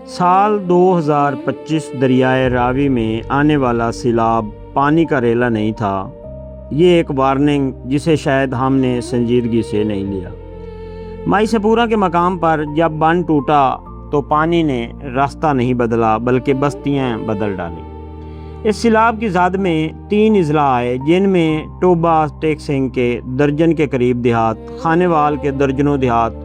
سال 2025 دریائے راوی میں آنے والا سیلاب پانی کا ریلا نہیں تھا، یہ ایک وارننگ جسے شاید ہم نے سنجیدگی سے نہیں لیا۔ مائی سپورہ کے مقام پر جب بند ٹوٹا تو پانی نے راستہ نہیں بدلا بلکہ بستیاں بدل ڈالیں۔ اس سیلاب کی زد میں 3 اضلاع آئے، جن میں ٹوبہ ٹیک سنگھ کے درجن کے قریب دیہات، خانیوال کے درجنوں دیہات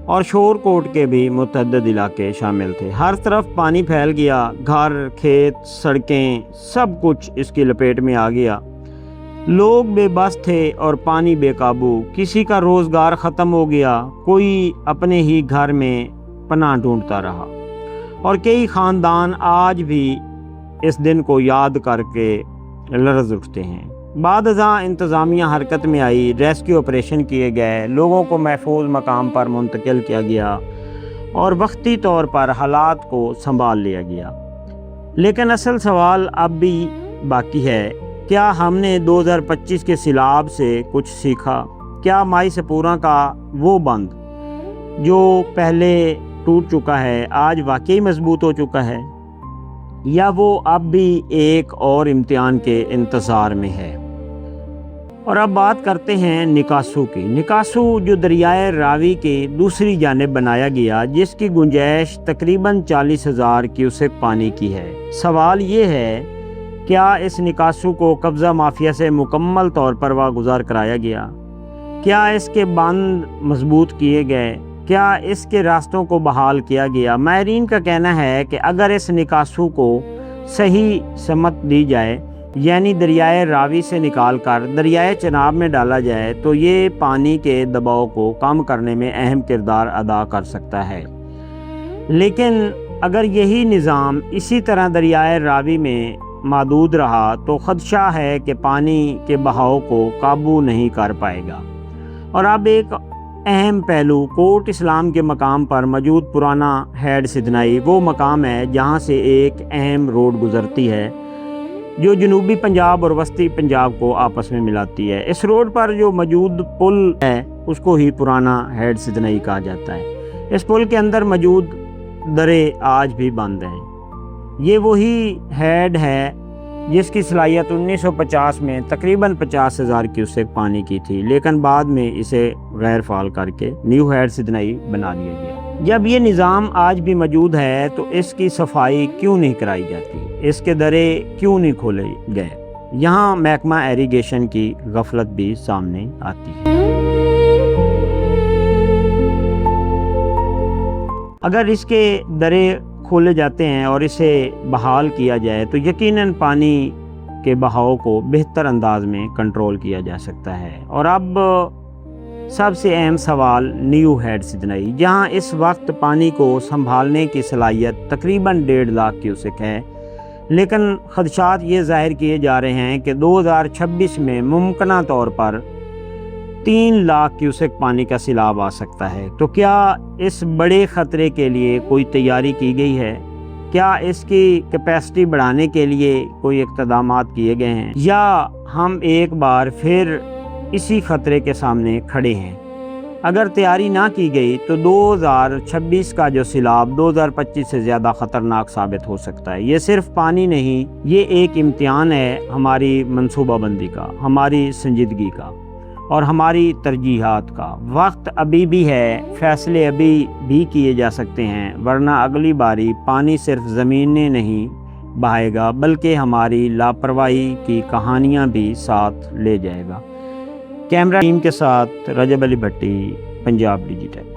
اور شور کوٹ کے بھی متعدد علاقے شامل تھے۔ ہر طرف پانی پھیل گیا، گھر، کھیت، سڑکیں، سب کچھ اس کی لپیٹ میں آ گیا۔ لوگ بے بس تھے اور پانی بے قابو، کسی کا روزگار ختم ہو گیا، کوئی اپنے ہی گھر میں پناہ ڈھونڈتا رہا، اور کئی خاندان آج بھی اس دن کو یاد کر کے لرز اٹھتے ہیں۔ بعد ازاں انتظامیہ حرکت میں آئی، ریسکیو آپریشن کیے گئے، لوگوں کو محفوظ مقام پر منتقل کیا گیا اور وقتی طور پر حالات کو سنبھال لیا گیا۔ لیکن اصل سوال اب بھی باقی ہے، کیا ہم نے 2025 کے سیلاب سے کچھ سیکھا؟ کیا مائی سپورہ کا وہ بند جو پہلے ٹوٹ چکا ہے آج واقعی مضبوط ہو چکا ہے، یا وہ اب بھی ایک اور امتحان کے انتظار میں ہے؟ اور اب بات کرتے ہیں نکاسو کی۔ نکاسو جو دریائے راوی کے دوسری جانب بنایا گیا، جس کی گنجائش تقریباً 40,000 کیوسک پانی کی ہے۔ سوال یہ ہے، کیا اس نکاسو کو قبضہ مافیا سے مکمل طور پر واگزار کرایا گیا؟ کیا اس کے بند مضبوط کیے گئے؟ کیا اس کے راستوں کو بحال کیا گیا؟ ماہرین کا کہنا ہے کہ اگر اس نکاسو کو صحیح سمت دی جائے، یعنی دریائے راوی سے نکال کر دریائے چناب میں ڈالا جائے، تو یہ پانی کے دباؤ کو کم کرنے میں اہم کردار ادا کر سکتا ہے۔ لیکن اگر یہی نظام اسی طرح دریائے راوی میں محدود رہا تو خدشہ ہے کہ پانی کے بہاؤ کو قابو نہیں کر پائے گا۔ اور اب ایک اہم پہلو، کوٹ اسلام کے مقام پر موجود پرانا ہیڈ سدنائی وہ مقام ہے جہاں سے ایک اہم روڈ گزرتی ہے جو جنوبی پنجاب اور وسطی پنجاب کو آپس میں ملاتی ہے۔ اس روڈ پر جو موجود پل ہے اس کو ہی پرانا ہیڈ سدنائی کہا جاتا ہے۔ اس پل کے اندر موجود درے آج بھی بند ہیں۔ یہ وہی ہیڈ ہے جس کی صلاحیت 1950 میں تقریباً 50,000 کیوسک پانی کی تھی، لیکن بعد میں اسے غیر فعال کر کے نیو ہیڈ سدنائی بنا دیا گیا۔ جب یہ نظام آج بھی موجود ہے تو اس کی صفائی کیوں نہیں کرائی جاتی؟ اس کے درے کیوں نہیں کھولے گئے؟ یہاں محکمہ ایریگیشن کی غفلت بھی سامنے آتی ہے۔ اگر اس کے درے کھولے جاتے ہیں اور اسے بحال کیا جائے تو یقیناً پانی کے بہاؤ کو بہتر انداز میں کنٹرول کیا جا سکتا ہے۔ اور اب سب سے اہم سوال نیو ہیڈ سدنائی، جہاں اس وقت پانی کو سنبھالنے کی صلاحیت تقریباً 1.5 لاکھ کیوسک ہے، لیکن خدشات یہ ظاہر کیے جا رہے ہیں کہ 2026 میں ممکنہ طور پر 3 لاکھ کیوسک پانی کا سیلاب آ سکتا ہے۔ تو کیا اس بڑے خطرے کے لیے کوئی تیاری کی گئی ہے؟ کیا اس کی کیپیسٹی بڑھانے کے لیے کوئی اقدامات کیے گئے ہیں، یا ہم ایک بار پھر اسی خطرے کے سامنے کھڑے ہیں؟ اگر تیاری نہ کی گئی تو 2026 کا جو سیلاب 2025 سے زیادہ خطرناک ثابت ہو سکتا ہے۔ یہ صرف پانی نہیں، یہ ایک امتحان ہے ہماری منصوبہ بندی کا، ہماری سنجیدگی کا اور ہماری ترجیحات کا۔ وقت ابھی بھی ہے، فیصلے ابھی بھی کیے جا سکتے ہیں، ورنہ اگلی باری پانی صرف زمینیں نہیں بہائے گا بلکہ ہماری لاپرواہی کی کہانیاں بھی ساتھ لے جائے گا۔ کیمرہ ٹیم کے ساتھ رجب علی بھٹی، پنجاب ڈیجیٹل۔